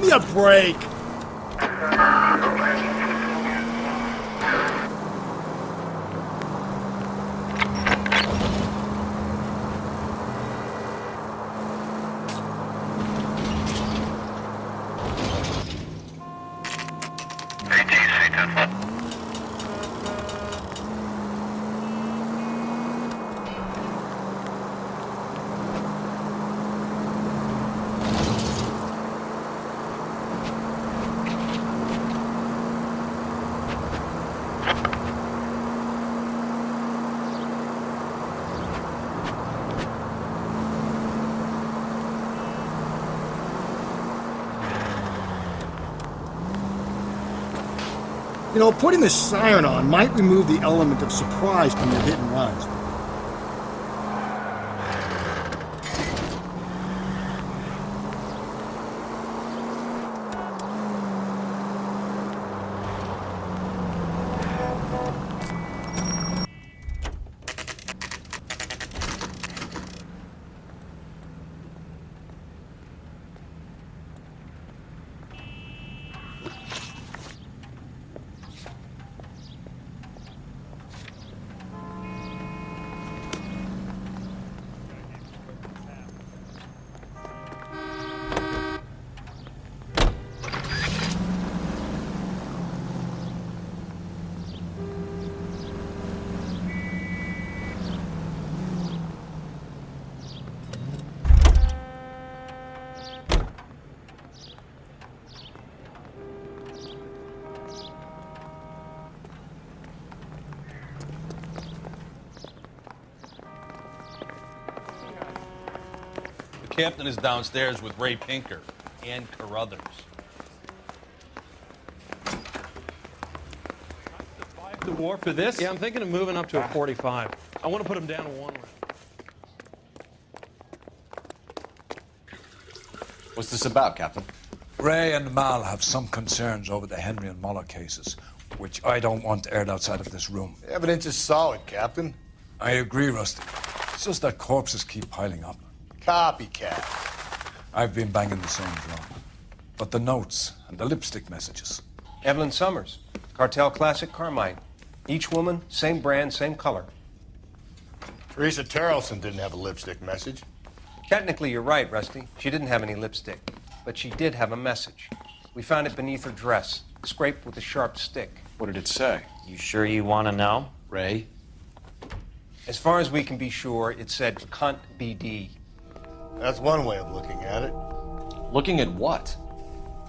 Give me a break! You know, putting the siren on might remove the element of surprise from your hit and runs. The captain is downstairs with Ray Pinker and Carruthers. The war for this? Yeah, I'm thinking of moving up to a 45. I want to put him down to 1 round. What's this about, Captain? Ray and Mal have some concerns over the Henry and Muller cases, which I don't want aired outside of this room. The evidence is solid, Captain. I agree, Rusty. It's just that corpses keep piling up. Copycat. I've been banging the same drum. But the notes and the lipstick messages. Evelyn Summers, Cartel Classic Carmine. Each woman, same brand, same color. Teresa Terrelson didn't have a lipstick message. Technically, you're right, Rusty. She didn't have any lipstick, but she did have a message. We found it beneath her dress, scraped with a sharp stick. What did it say? You sure you want to know? Ray? As far as we can be sure, it said cunt BD. That's one way of looking at it. Looking at what?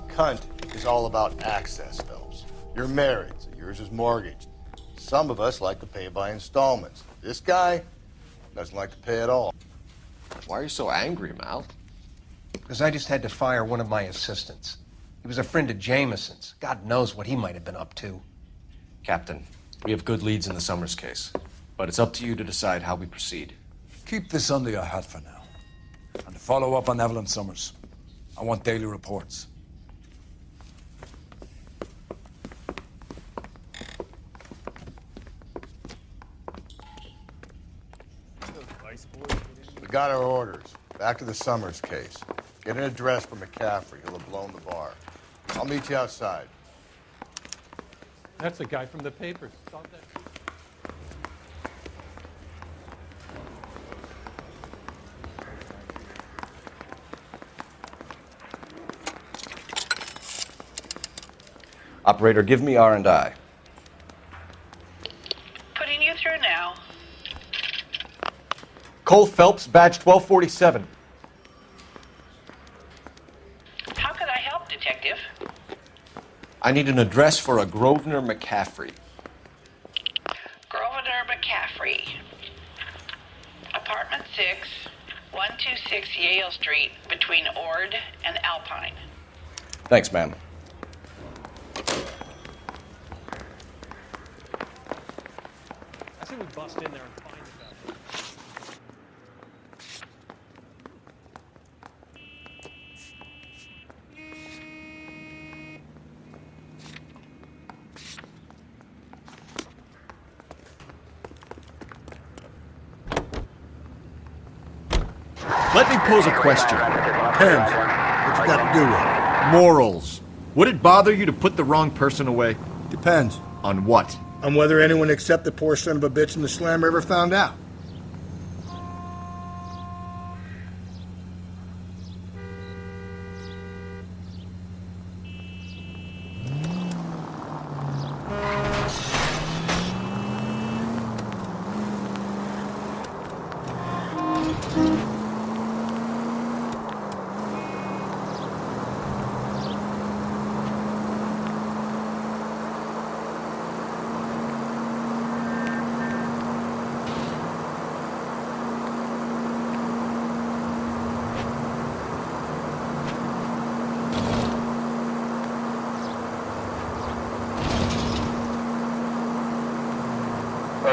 Cunt is all about access, Phelps. You're married, so yours is mortgaged. Some of us like to pay by installments. This guy doesn't like to pay at all. Why are you so angry, Mal? Because I just had to fire one of my assistants. He was a friend of Jameson's. God knows what he might have been up to. Captain, we have good leads in the Summers case, but it's up to you to decide how we proceed. Keep this under your hat for now. And to follow up on Evelyn Summers, I want daily reports. We got our orders. Back to the Summers case. Get an address for McCaffrey. He'll have blown the bar. I'll meet you outside. That's the guy from the papers. Saw that. Operator, give me R&I. Putting you through now. Cole Phelps, badge 1247. How could I help, Detective? I need an address for a Grosvenor McCaffrey. Grosvenor McCaffrey. Apartment 6, 126 Yale Street, between Ord and Alpine. Thanks, ma'am. I say we bust in there and find the guy. Let me pose a question. Depends. What you got to do with it? Morals. Would it bother you to put the wrong person away? Depends. On what? On whether anyone except the poor son of a bitch in the slammer ever found out.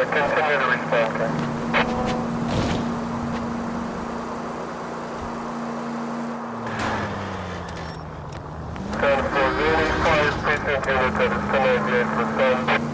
Continue to respond, okay? Stand for really 5 precinct unit that is 1098 respond.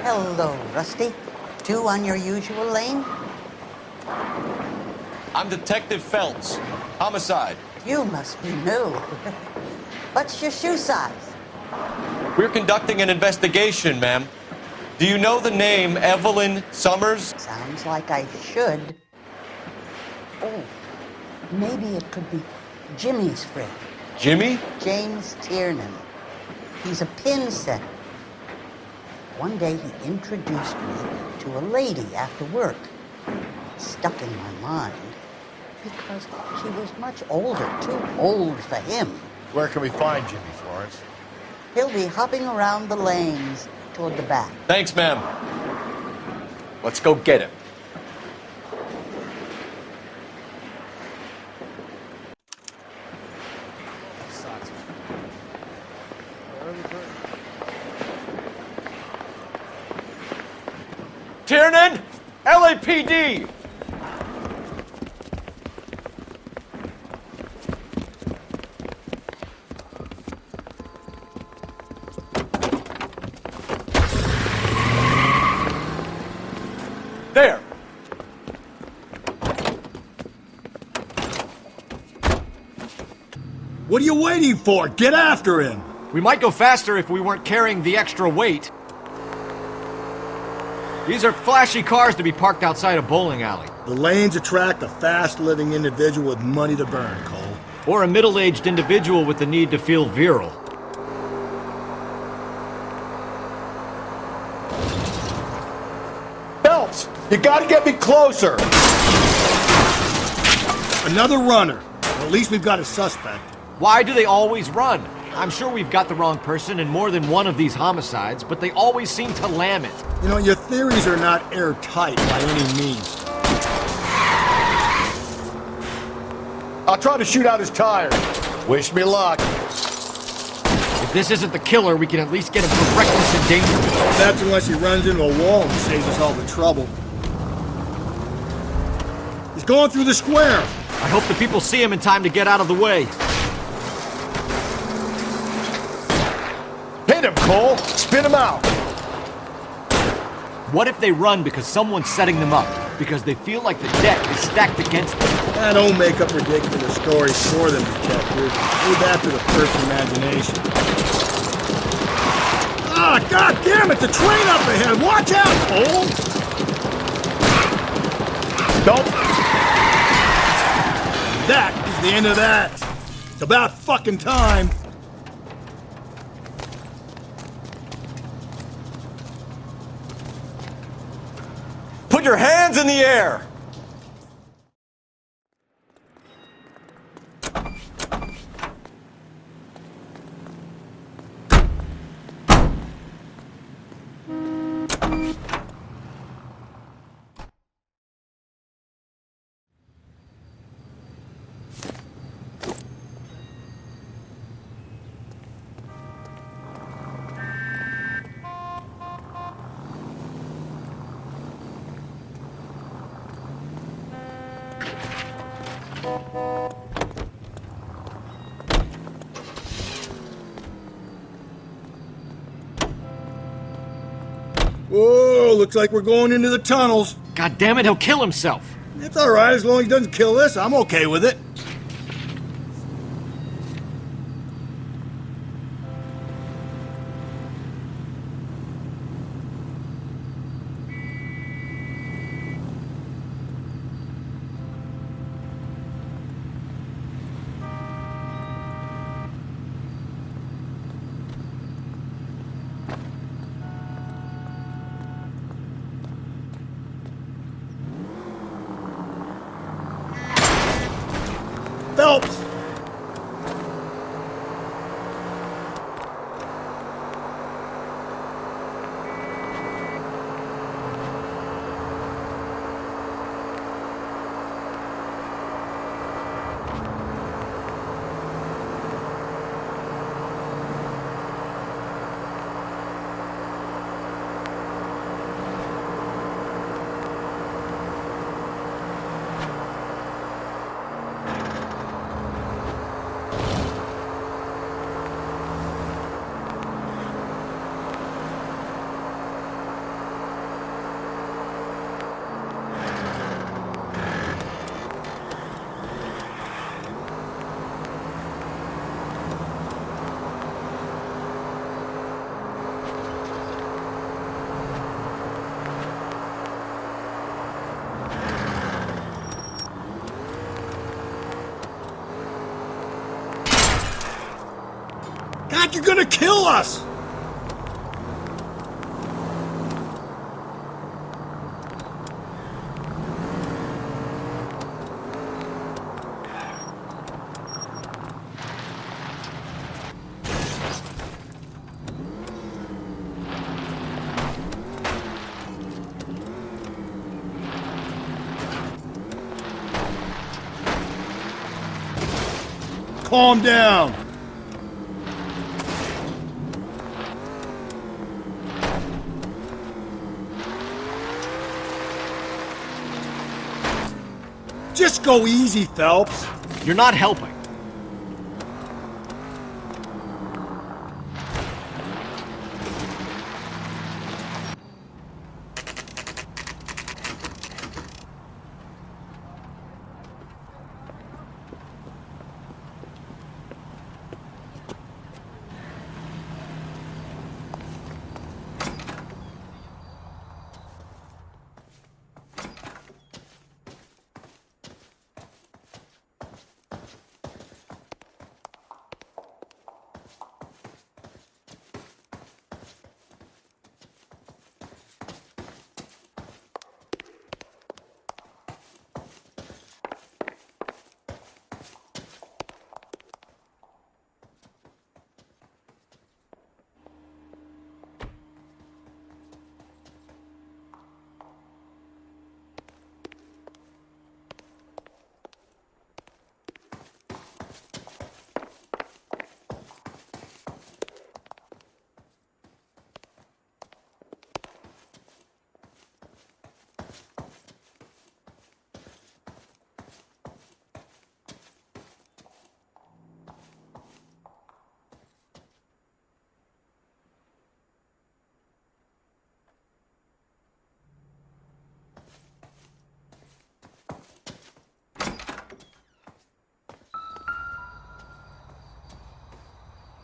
Hello, Rusty. 2 on your usual lane? I'm Detective Phelps. Homicide. You must be new. What's your shoe size? We're conducting an investigation, ma'am. Do you know the name Evelyn Summers? Sounds like I should. Oh, maybe it could be Jimmy's friend. Jimmy? James Tiernan. He's a pin setter. One day he introduced me to a lady after work. It stuck in my mind because she was much older, too old for him. Where can we find Jimmy, Florence? He'll be hopping around the lanes toward the back. Thanks, ma'am. Let's go get him. Tiernan! LAPD! There! What are you waiting for? Get after him! We might go faster if we weren't carrying the extra weight. These are flashy cars to be parked outside a bowling alley. The lanes attract a fast-living individual with money to burn, Cole. Or a middle-aged individual with the need to feel virile. Phelps, you gotta get me closer! Another runner. Well, at least we've got a suspect. Why do they always run? I'm sure we've got the wrong person in more than one of these homicides, but they always seem to lam it. You know, your theories are not airtight by any means. I'll try to shoot out his tires. Wish me luck. If this isn't the killer, we can at least get him for reckless endangerment. That's unless he runs into a wall and saves us all the trouble. He's going through the square. I hope the people see him in time to get out of the way. Hit him, Cole. Spin him out. What if they run because someone's setting them up? Because they feel like the deck is stacked against them? Don't make up ridiculous stories for them, detective. Leave that to the first imagination. Ah, god damn it! The train up ahead! Watch out, Cole! Don't. That is the end of that. It's about fucking time. Put your hands in the air! Whoa, looks like we're going into the tunnels. God damn it, he'll kill himself. It's all right, as long as he doesn't kill us, I'm okay with it. Phelps! God, you're gonna kill us! Calm down. Just go easy, Phelps. You're not helping.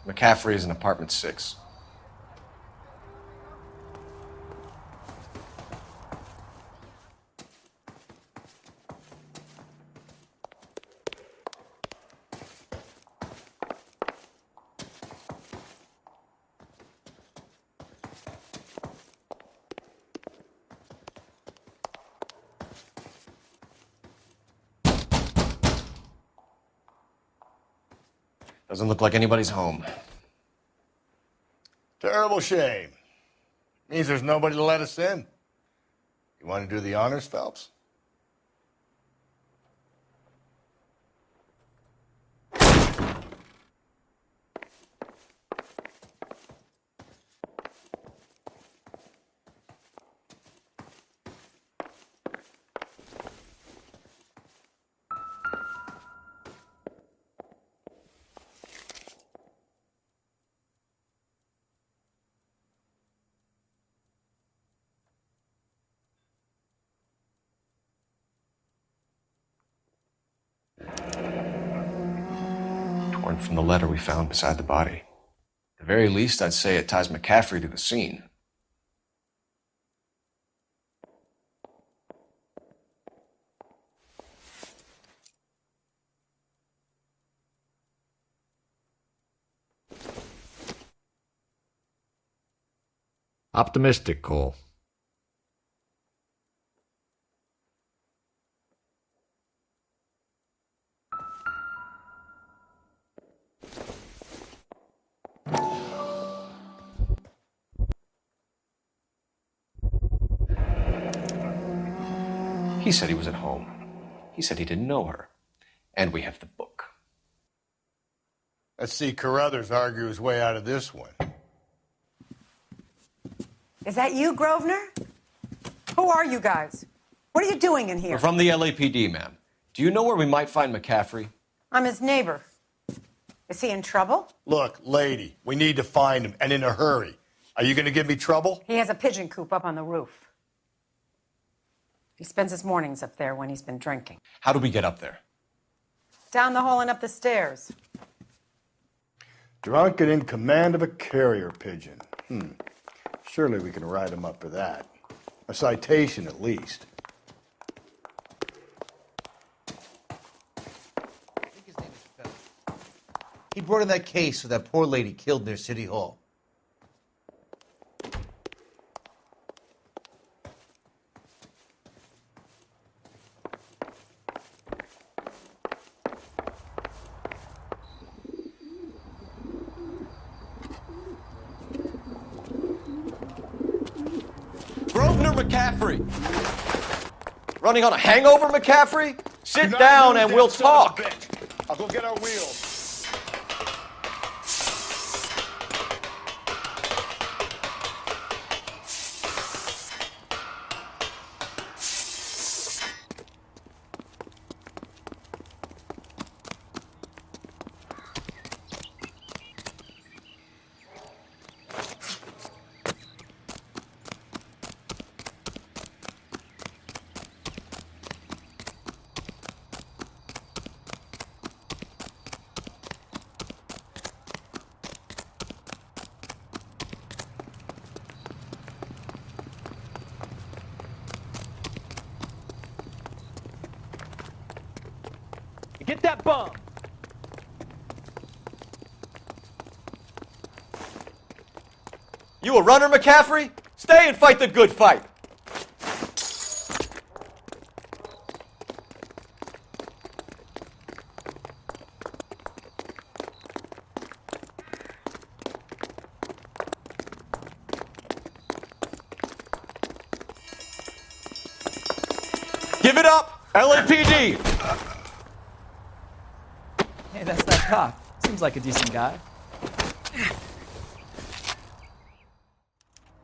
McCaffrey is in apartment 6. Doesn't look like anybody's home. Terrible shame. Means there's nobody to let us in. You want to do the honors, Phelps? different from the letter we found beside the body. At the very least, I'd say it ties McCaffrey to the scene. Optimistic, Cole. He said he was at home. He said he didn't know her. And we have the book. Let's see Carruthers argue his way out of this one. Is that you, Grosvenor? Who are you guys? What are you doing in here? We're from the LAPD, ma'am. Do you know where we might find McCaffrey? I'm his neighbor. Is he in trouble? Look, lady, we need to find him, and in a hurry. Are you going to give me trouble? He has a pigeon coop up on the roof. He spends his mornings up there when he's been drinking. How do we get up there? Down the hall and up the stairs. Drunk and in command of a carrier pigeon. Surely we can write him up for that. A citation, at least. He brought in that case for that poor lady killed near City Hall. Grosvenor McCaffrey! Running on a hangover, McCaffrey? Sit down and we'll talk. I'll go get our wheels. Get that bum! You a runner, McCaffrey? Stay and fight the good fight. Give it up, LAPD! Hey, that's that cop. Seems like a decent guy.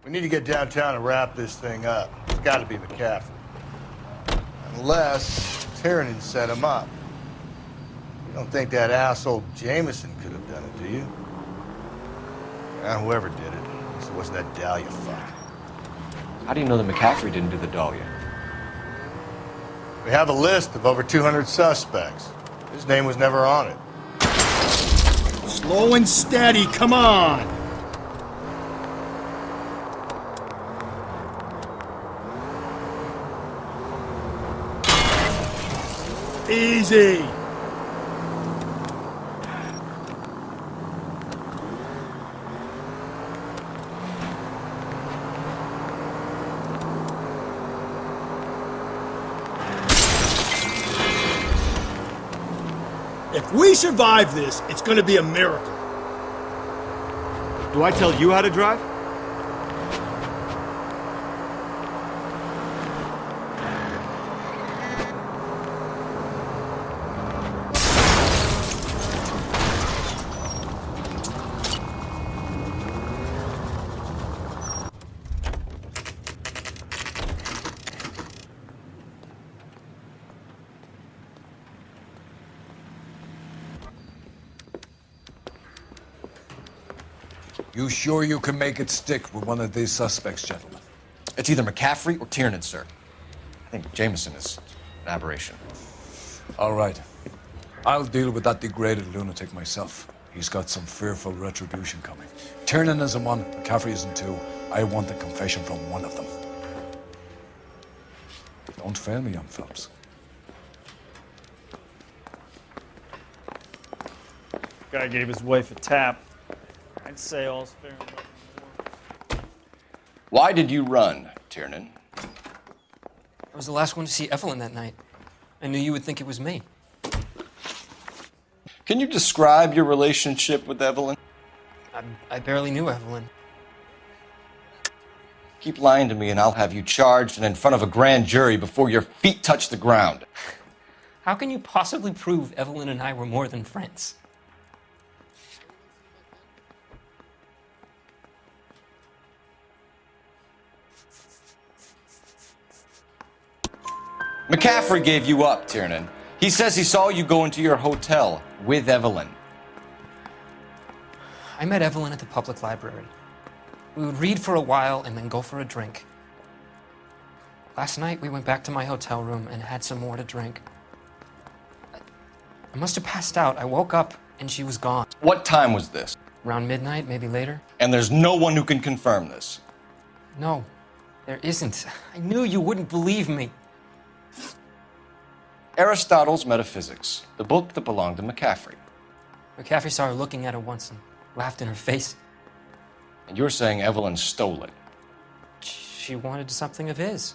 We need to get downtown and wrap this thing up. It's got to be McCaffrey. Unless Tiernan set him up. You don't think that asshole Jameson could have done it, do you? Whoever did it. So what's that Dahlia fuck? How do you know that McCaffrey didn't do the Dahlia? We have a list of over 200 suspects. His name was never on it. Slow and steady, come on! Easy! If we survive this, it's gonna be a miracle. Do I tell you how to drive? You sure you can make it stick with one of these suspects, gentlemen? It's either McCaffrey or Tiernan, sir. I think Jameson is an aberration. All right. I'll deal with that degraded lunatic myself. He's got some fearful retribution coming. Tiernan isn't one, McCaffrey isn't two. I want a confession from one of them. Don't fail me, young Phelps. Guy gave his wife a tap. I'd say all's fair and nothing more. Why did you run, Tiernan? I was the last one to see Evelyn that night. I knew you would think it was me. Can you describe your relationship with Evelyn? I barely knew Evelyn. Keep lying to me and I'll have you charged and in front of a grand jury before your feet touch the ground. How can you possibly prove Evelyn and I were more than friends? McCaffrey gave you up, Tiernan. He says he saw you go into your hotel with Evelyn. I met Evelyn at the public library. We would read for a while and then go for a drink. Last night, we went back to my hotel room and had some more to drink. I must have passed out. I woke up and she was gone. What time was this? Around midnight, maybe later. And there's no one who can confirm this. No, there isn't. I knew you wouldn't believe me. Aristotle's Metaphysics, the book that belonged to McCaffrey. McCaffrey saw her looking at it once and laughed in her face. And you're saying Evelyn stole it? She wanted something of his.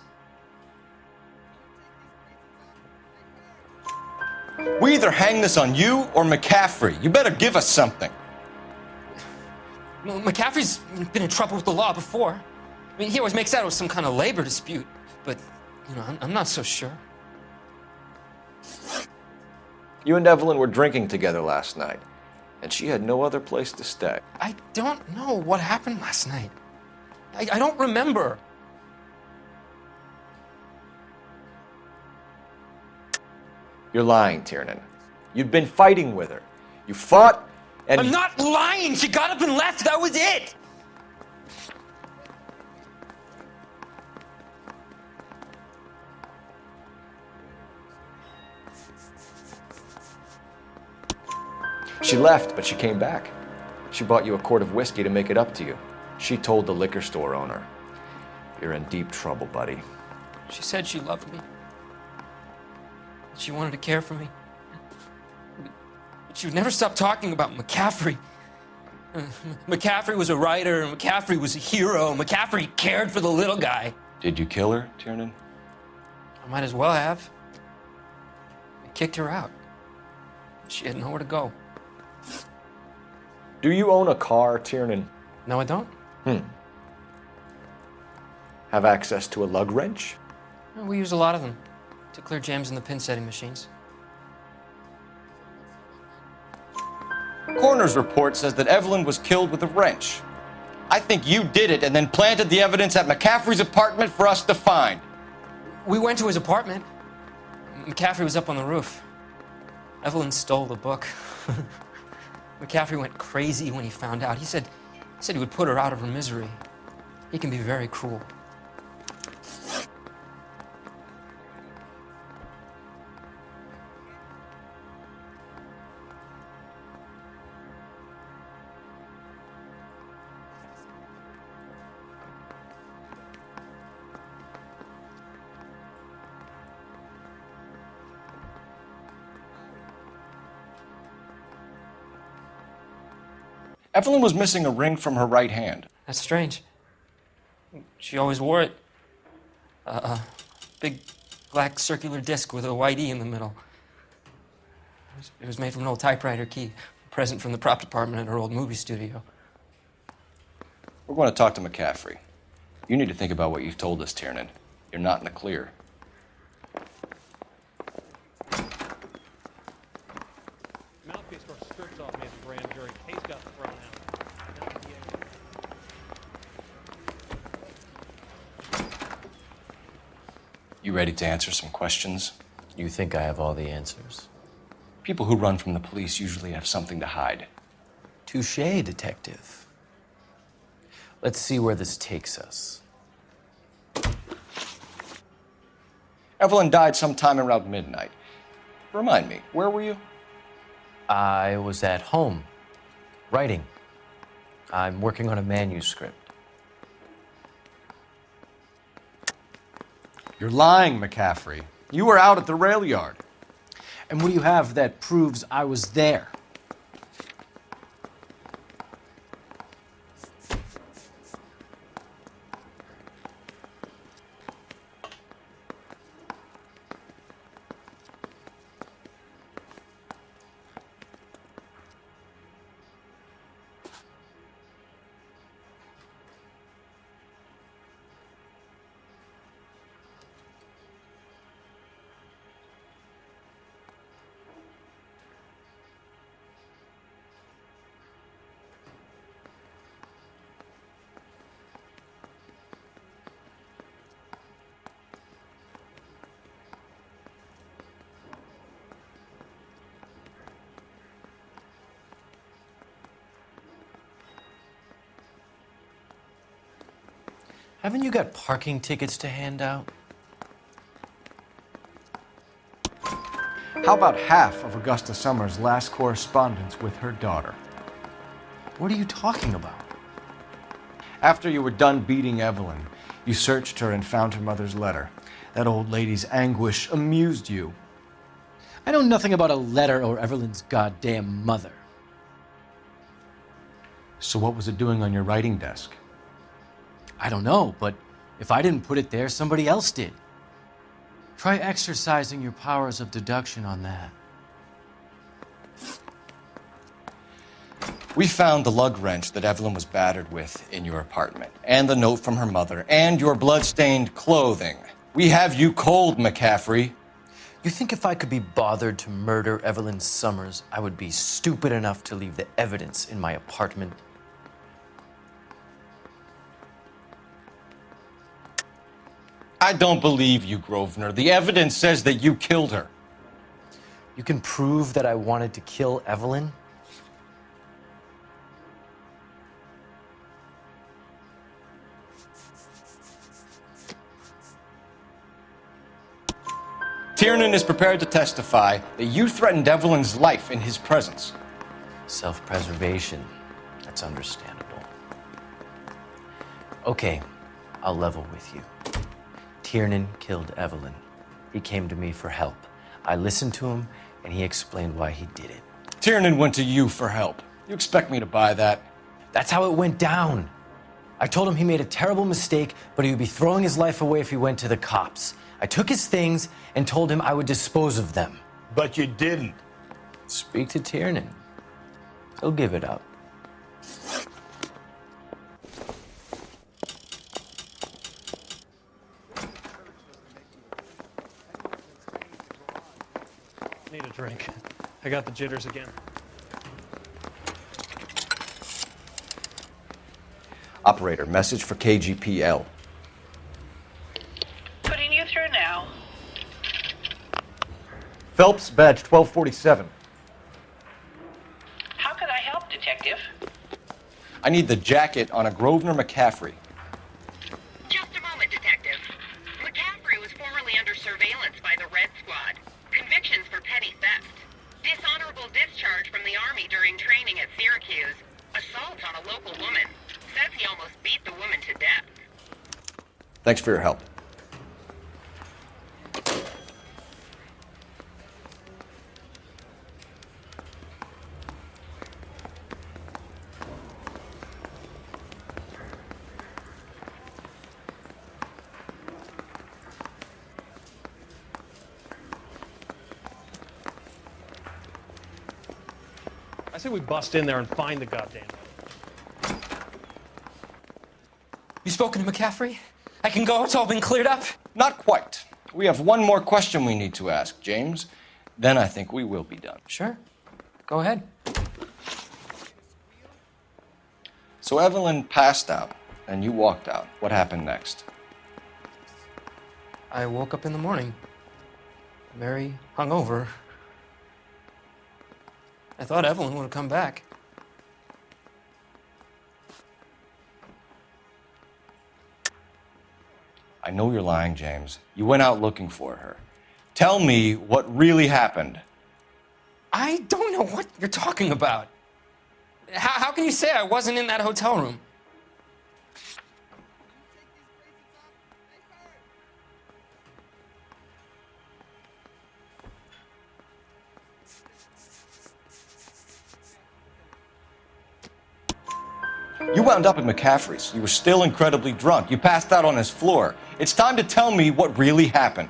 We either hang this on you or McCaffrey. You better give us something. Well, McCaffrey's been in trouble with the law before. I mean, he always makes out it was some kind of labor dispute, but, you know, I'm not so sure. You and Evelyn were drinking together last night, and she had no other place to stay. I don't know what happened last night. I don't remember. You're lying, Tiernan. You'd been fighting with her. You fought, and... I'm not lying! She got up and left! That was it! She left, but she came back. She bought you a quart of whiskey to make it up to you. She told the liquor store owner. You're in deep trouble, buddy. She said she loved me. She wanted to care for me. But she would never stop talking about McCaffrey. McCaffrey was a writer, and McCaffrey was a hero. McCaffrey cared for the little guy. Did you kill her, Tiernan? I might as well have. I kicked her out. She had nowhere to go. Do you own a car, Tiernan? No, I don't. Have access to a lug wrench? We use a lot of them to clear jams in the pin setting machines. Coroner's report says that Evelyn was killed with a wrench. I think you did it and then planted the evidence at McCaffrey's apartment for us to find. We went to his apartment. McCaffrey was up on the roof. Evelyn stole the book. McCaffrey went crazy when he found out. He said he would put her out of her misery. He can be very cruel. Evelyn was missing a ring from her right hand. That's strange. She always wore it. A big black circular disc with a white E in the middle. It was made from an old typewriter key, a present from the prop department at her old movie studio. We're going to talk to McCaffrey. You need to think about what you've told us, Tiernan. You're not in the clear. Mouthpiece tore skirts off me at the grand jury. Case got thrown out. You ready to answer some questions? You think I have all the answers? People who run from the police usually have something to hide. Touché, detective. Let's see where this takes us. Evelyn died sometime around midnight. Remind me, where were you? I was at home, writing. I'm working on a manuscript. You're lying, McCaffrey. You were out at the rail yard. And what do you have that proves I was there? Haven't you got parking tickets to hand out? How about half of Augusta Summers' last correspondence with her daughter? What are you talking about? After you were done beating Evelyn, you searched her and found her mother's letter. That old lady's anguish amused you. I know nothing about a letter or Evelyn's goddamn mother. So what was it doing on your writing desk? I don't know, but if I didn't put it there, somebody else did. Try exercising your powers of deduction on that. We found the lug wrench that Evelyn was battered with in your apartment, and the note from her mother, and your blood-stained clothing. We have you cold, McCaffrey. You think if I could be bothered to murder Evelyn Summers, I would be stupid enough to leave the evidence in my apartment? I don't believe you, Grosvenor. The evidence says that you killed her. You can prove that I wanted to kill Evelyn? Tiernan is prepared to testify that you threatened Evelyn's life in his presence. Self-preservation. That's understandable. Okay, I'll level with you. Tiernan killed Evelyn. He came to me for help. I listened to him, and he explained why he did it. Tiernan went to you for help. You expect me to buy that? That's how it went down. I told him he made a terrible mistake, but he would be throwing his life away if he went to the cops. I took his things and told him I would dispose of them. But you didn't. Speak to Tiernan. He'll give it up. Need a drink. I got the jitters again. Operator, message for KGPL. Putting you through now. Phelps, badge 1247. How could I help, Detective? I need the jacket on a Grosvenor McCaffrey. Just a moment, Detective. McCaffrey was formerly under surveillance by the Red Squad. Convictions for petty theft. Dishonorable discharge from the Army during training at Syracuse. Assault on a local woman. Says he almost beat the woman to death. Thanks for your help. I say we bust in there and find the goddamn. You spoken to McCaffrey? I can go? It's all been cleared up? Not quite. We have one more question we need to ask, James. Then I think we will be done. Sure. Go ahead. So Evelyn passed out, and you walked out. What happened next? I woke up in the morning, very hungover. I thought Evelyn would have come back. I know you're lying, James. You went out looking for her. Tell me what really happened. I I don't know what you're talking about. How can you say I wasn't in that hotel room? You wound up at McCaffrey's. You were still incredibly drunk. You passed out on his floor. It's time to tell me what really happened.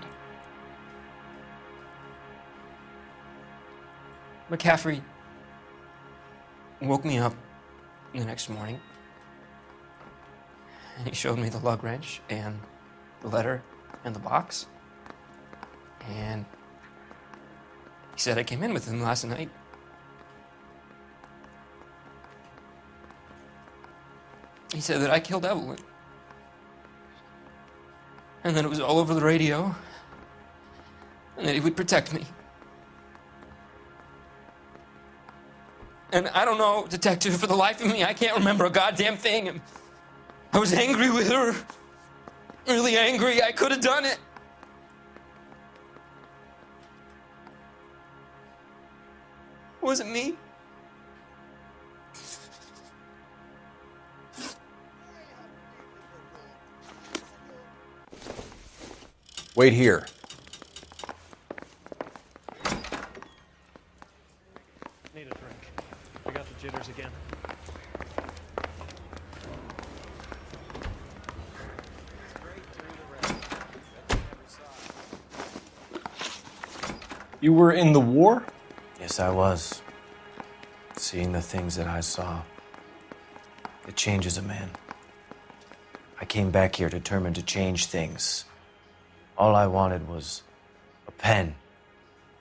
McCaffrey woke me up the next morning, and he showed me the lug wrench and the letter and the box. And he said I came in with him last night. He said that I killed Evelyn. And that it was all over the radio. And that he would protect me. And I don't know, Detective, for the life of me, I can't remember a goddamn thing. And I was angry with her. Really angry. I could have done it. It wasn't me. Wait here. Need a drink. I got the jitters again. You were in the war? Yes, I was. Seeing the things that I saw, it changes a man. I came back here determined to change things. All I wanted was a pen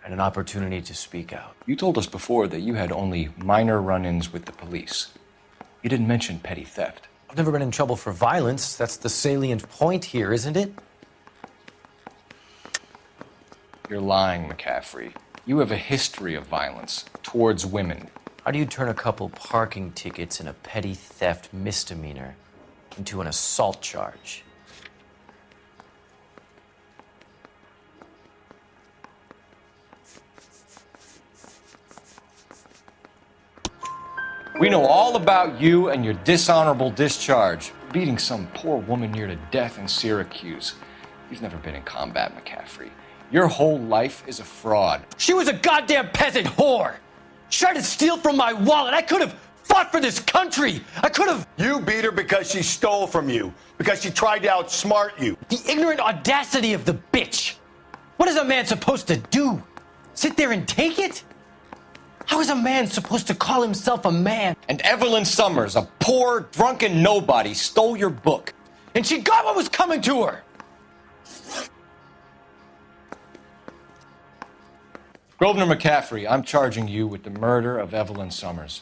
and an opportunity to speak out. You told us before that you had only minor run-ins with the police. You didn't mention petty theft. I've never been in trouble for violence. That's the salient point here, isn't it? You're lying, McCaffrey. You have a history of violence towards women. How do you turn a couple parking tickets and a petty theft misdemeanor into an assault charge? We know all about you and your dishonorable discharge, beating some poor woman near to death in Syracuse. You've never been in combat, McCaffrey. Your whole life is a fraud. She was a goddamn peasant whore! She tried to steal from my wallet. I could have fought for this country. I could have... You beat her because she stole from you, because she tried to outsmart you. The ignorant audacity of the bitch. What is a man supposed to do? Sit there and take it? How is a man supposed to call himself a man? And Evelyn Summers, a poor, drunken nobody, stole your book. And she got what was coming to her. Grosvenor McCaffrey, I'm charging you with the murder of Evelyn Summers.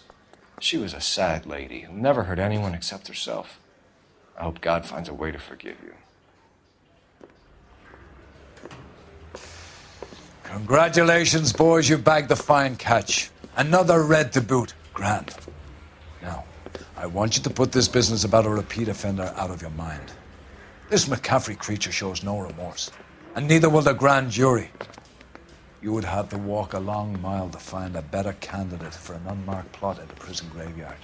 She was a sad lady who never hurt anyone except herself. I hope God finds a way to forgive you. Congratulations, boys. You bagged the fine catch. Another red to boot. Grand. Now, I want you to put this business about a repeat offender out of your mind. This McCaffrey creature shows no remorse, and neither will the grand jury. You would have to walk a long mile to find a better candidate for an unmarked plot at the prison graveyard.